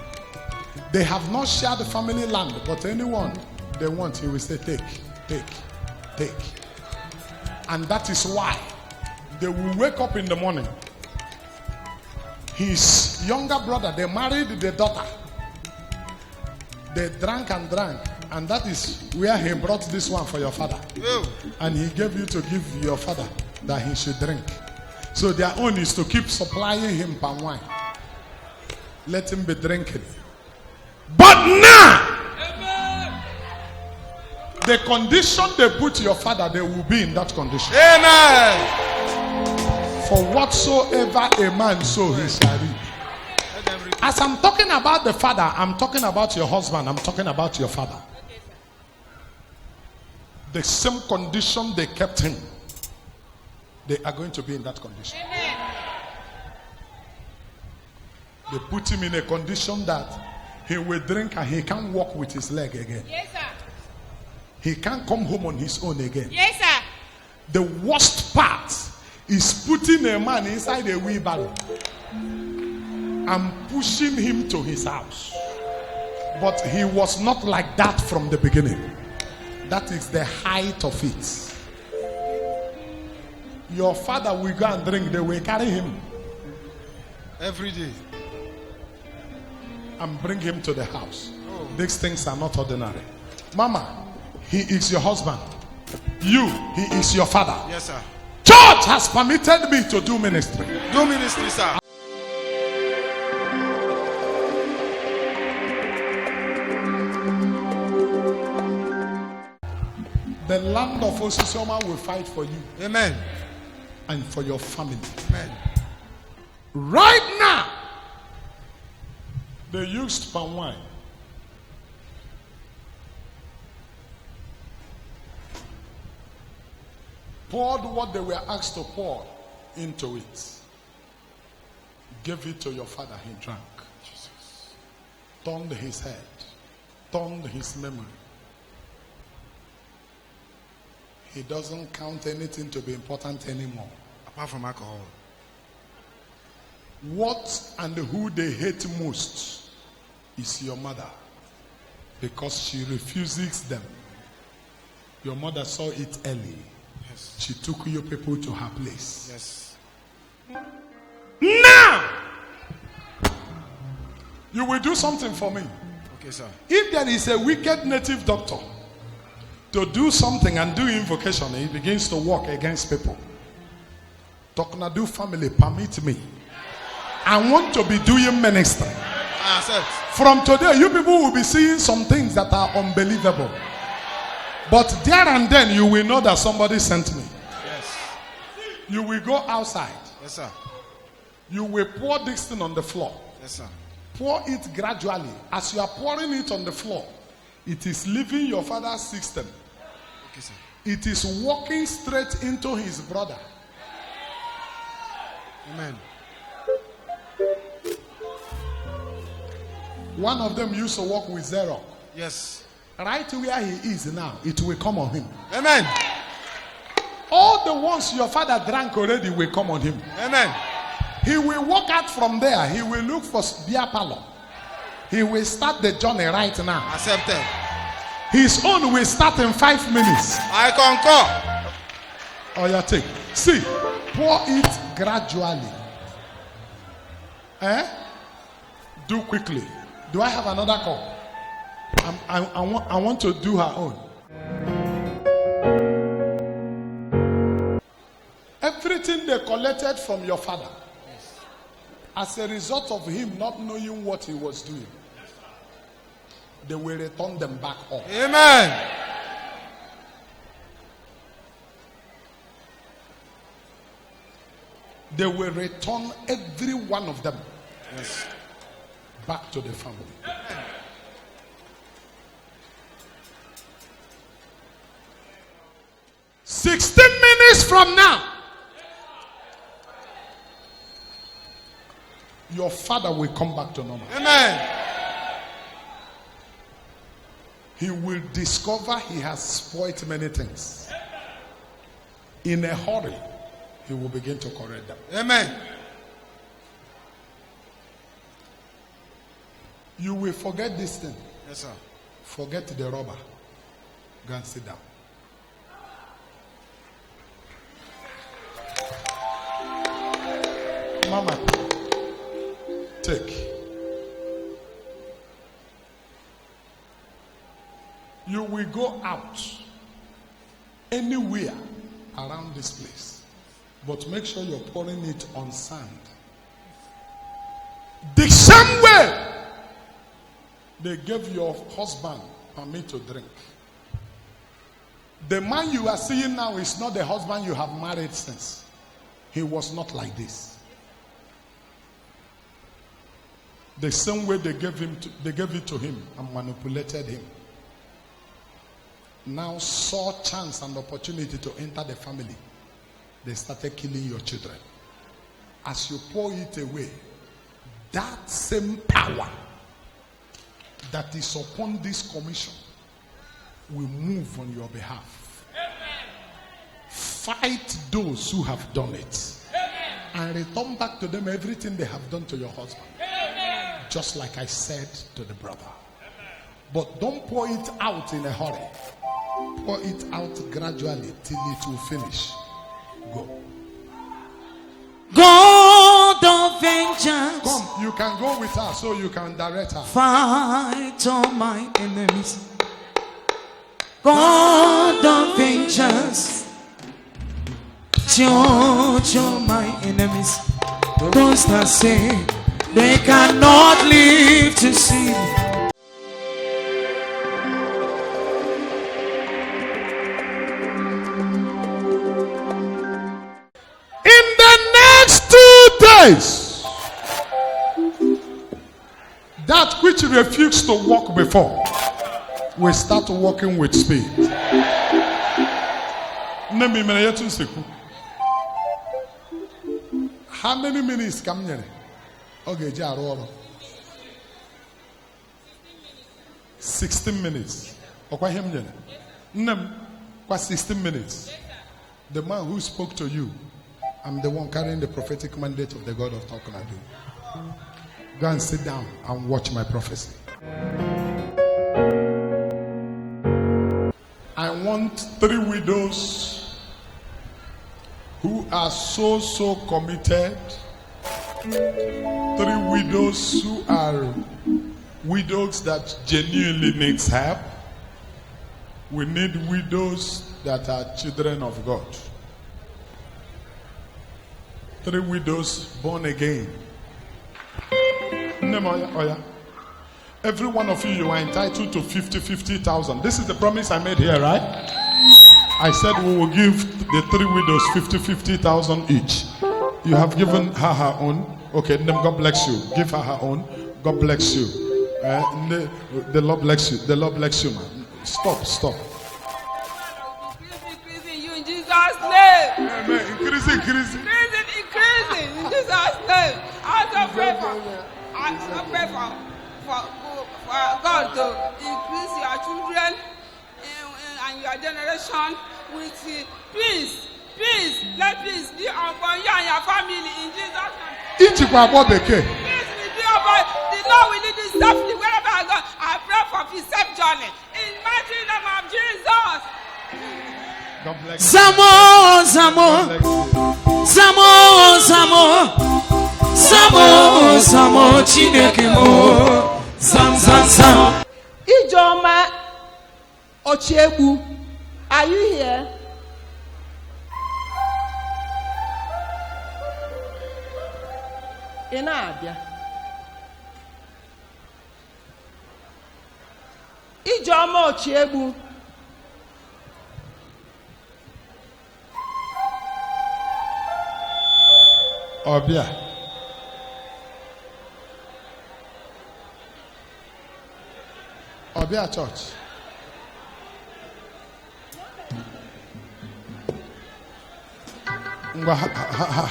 They have not shared the family land, but anyone they want, he will say, take, take, take. And that is why they will wake up in the morning. His younger brother, they married the daughter. They drank and drank. And that is where he brought this one for your father. Oh. And he gave you to give your father that he should drink. So their own is to keep supplying him palm wine. Let him be drinking. But now, the condition they put your father, they will be in that condition. Amen. For whatsoever a man sow, he shall reap. As I'm talking about the father, I'm talking about your husband, I'm talking about your father. The same condition they kept him, they are going to be in that condition. They put him in a condition that he will drink and he can't walk with his leg again. Yes, sir. He can't come home on his own again. Yes, sir. The worst part is putting a man inside a wheelbarrow and pushing him to his house. But he was not like that from the beginning. That is the height of it. Your father will go and drink, they will carry him Every day. and bring him to the house. Oh. These things are not ordinary. Mama, he is your husband. You, he is your father. Yes, sir. Church has permitted me to do ministry. Do ministry, sir. The land of Osisioma will fight for you Amen. and for your family. Amen. Right now, they used palm wine. Poured what they were asked to pour into it. Gave it to your father, he drank. Jesus. Turned his head. Turned his memory. He doesn't count anything to be important anymore. Apart from alcohol. What and who they hate most is your mother, because she refuses them. Your mother saw it early. Yes. She took you people to her place. Yes. Now, you will do something for me. Okay, sir. If there is a wicked native doctor to do something and do invocation, he begins to work against people. Talknado family, permit me. I want to be doing ministry. I accept. From today, you people will be seeing some things that are unbelievable. But there and then, you will know that somebody sent me. Yes. You will go outside. Yes, sir. You will pour this thing on the floor. Yes, sir. Pour it gradually. As you are pouring it on the floor, it is leaving your father's system. Okay, sir. It is walking straight into his brother. Amen. One of them used to walk with Zero. Yes. Right where he is now, it will come on him. Amen. All the ones your father drank already will come on him. Amen. He will walk out from there. He will look for beer parlor. He will start the journey right now. Accepted. His own will start in 5 minutes. I concur. Oh, yeah, take. See, pour it gradually. Do quickly. Do I have another call? I want to do her own. Everything they collected from your father, as a result of him not knowing what he was doing, they will return them back home. Amen. They will return every one of them Yes. back to the family. 16 minutes from now, your father will come back to normal. Amen. He will discover he has spoiled many things. In a hurry, he will begin to correct them. Amen. You will forget this thing. Yes, sir. Forget the robber. Go and sit down. Mama, take. You will go out anywhere around this place, but make sure you're pouring it on sand. The same way they gave your husband permit to drink. The man you are seeing now is not the husband you have married since. He was not like this. The same way they gave it to him and manipulated him. Now saw chance and opportunity to enter the family. They started killing your children. As you pour it away, that same power that is upon this commission will move on your behalf. Fight those who have done it. And return back to them everything they have done to your husband. Just like I said to the brother. But don't pour it out in a hurry. Pour it out gradually till it will finish. Go. God of vengeance, Come, you can go with her so you can direct her. fight all my enemies. God of vengeance, judge all my enemies. Those that say they cannot live to see. In the next 2 days, that which refused to walk before will start walking with speed. How many minutes come here? Okay, 16 minutes. Okay, 16 minutes. The man who spoke to you, I'm the one carrying the prophetic mandate of the God of Talknado. Go and sit down and watch my prophecy. I want 3 widows who are so committed. 3 widows who are widows that genuinely needs help. We need widows that are children of God. 3 widows born again. Every one of you are entitled to 50,000. This is the promise I made here, right? I said we will give the 3 widows 50,000 each. You have given her own. Okay, God bless you. Give her her own. God bless you. The Lord bless you. The Lord bless you, man. Stop. Increasing you in Jesus' name. Amen. Increasing. Increasing in Jesus' name. I also pray for God to increase your children and your generation with peace. Let peace be upon you and your family in Jesus' name. Peace will be upon the Lord will lead you safely wherever I go. I pray for peace, safe journey in the mighty name of Jesus. God bless you. Samo Chineke mo. Sam. Ijoma Ochiegbu, are you here? Ị na-abịa? Ijoma Ochiegbu. Obia Church.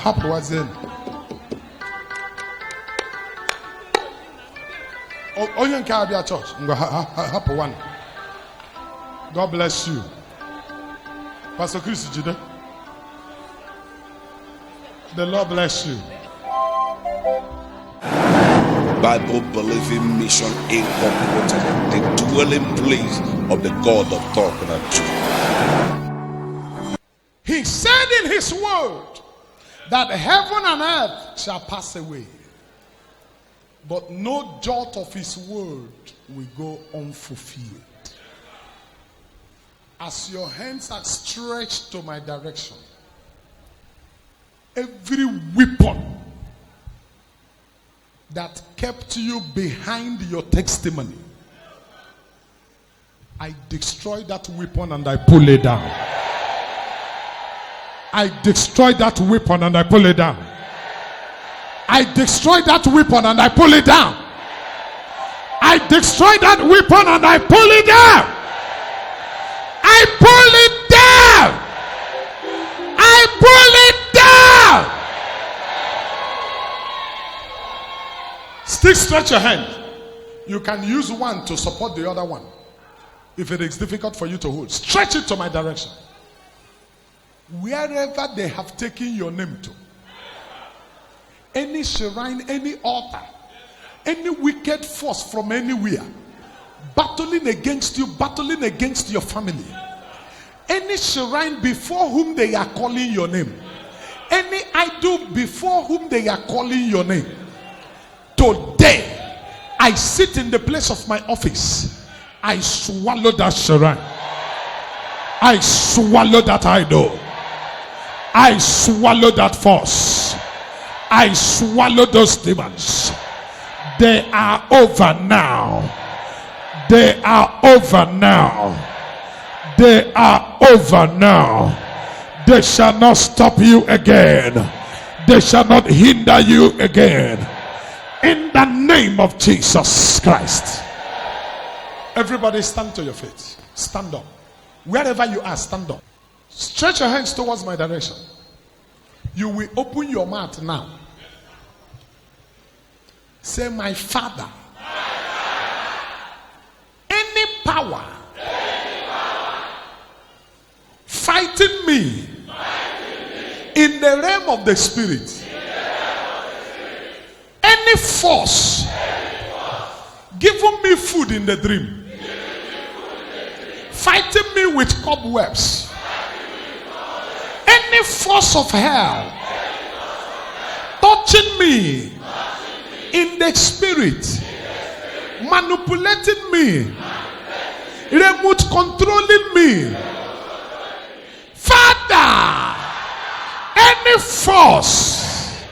Happy was in. Onye nke Abia Church. Happy one. God bless you. Pastor Chris Jide. The Lord bless you. Bible believing mission incorporated, the dwelling place of the God of Talknado. He said in his word that heaven and earth shall pass away, but no jot of his word will go unfulfilled. As your hands are stretched to my direction, every weapon that kept you behind your testimony, I destroy that weapon and I pull it down. I destroy that weapon and I pull it down. I destroy that weapon and I pull it down. I destroy that weapon and I pull it down. I pull it down. I pull it down. Still stretch your hand. You can use one to support the other one. If it is difficult for you to hold, stretch it to my direction. Wherever they have taken your name to, any shrine, any altar, any wicked force from anywhere, battling against you, battling against your family, any shrine before whom they are calling your name, any idol before whom they are calling your name, today I sit in the place of my office, I swallow that shrine. I swallow that idol. I swallow that force. I swallow those demons. They are over now. They are over now. They are over now. They shall not stop you again. They shall not hinder you again. In the name of Jesus Christ. Everybody stand to your feet. Stand up. Wherever you are, stand up. Stretch your hands towards my direction. You will open your mouth now. Say, my Father. Any power fighting me in the realm of the spirit, any force giving me food in the dream, fighting me with cobwebs, any force of hell touching me in the spirit, manipulating me, remote controlling me, Father, any force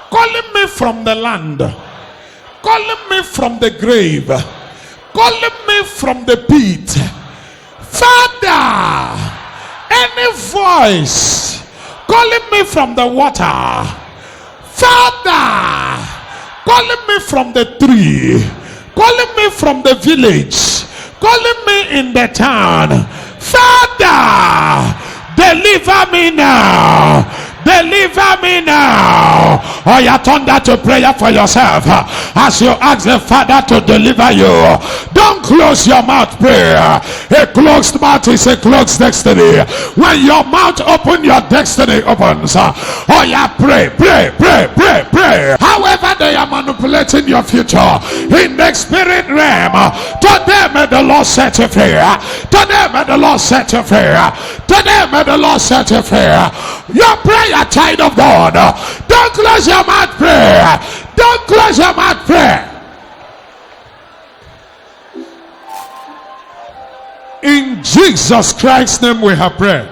calling me from the land, calling me from the grave, calling me from the pit, Father, any voice calling me from the water, Father, calling me from the tree, calling me from the village, calling me in the town, Father, deliver me now. Deliver me now. Or you turn that to prayer for yourself as you ask the Father to deliver you. Don't close your mouth, prayer. A closed mouth is a closed destiny. When your mouth open, your destiny opens. Oh yeah, pray. However they are manipulating your future in the spirit realm, today may the Lord set you free. Today may the Lord set you free. Today may the Lord set you free. Your prayer, child of God, don't close your mouth, prayer. Don't close your mouth, prayer. In Jesus Christ's name we have prayed.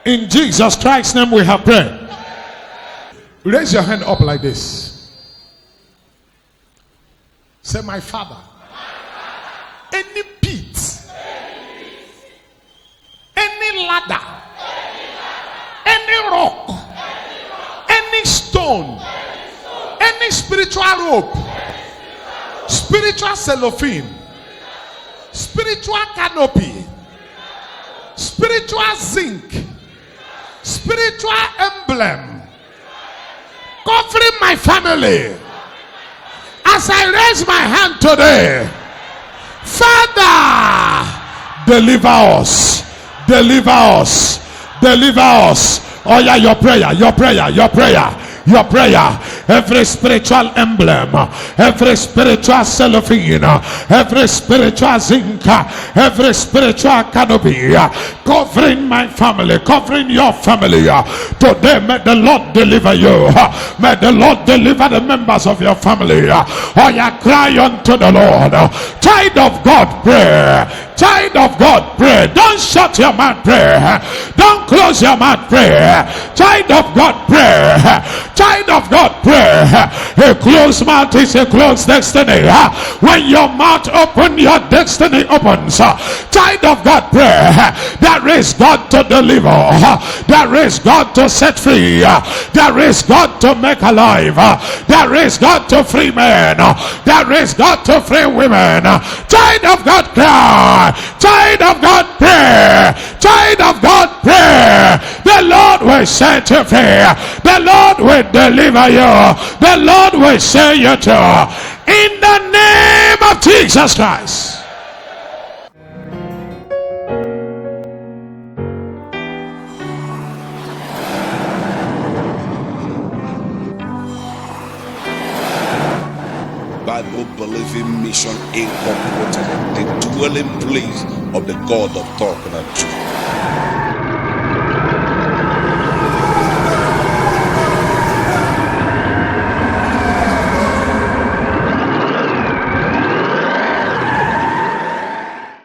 In Jesus Christ's name we have prayed. Raise your hand up like this. Say, my Father, any pit, any ladder, any rock, any stone, any spiritual rope, spiritual cellophane, spiritual canopy, spiritual zinc, spiritual emblem covering my family, as I raise my hand today, Father, deliver us, deliver us, deliver us. Oh yeah, your prayer. Every spiritual emblem, every spiritual cellophane, every spiritual zinc, every spiritual canopy covering my family, covering your family. Today may the Lord deliver you. May the Lord deliver the members of your family. Oh yeah, cry unto the Lord. Child of God, pray. Child of God, pray. Don't shut your mouth, pray. Don't close your mouth, pray. Child of God, pray. Child of God, pray. A closed mouth is a closed destiny. When your mouth opens, your destiny opens. Child of God, pray. There is God to deliver. There is God to set free. There is God to make alive. There is God to free men. There is God to free women. Child of God, cry. Child of God, pray. Child of God, pray. The Lord will set you free. The Lord will deliver you. The Lord will save you too. In the name of Jesus Christ. Bible Believing Mission Incorporated, the dwelling place of the God of Talknado.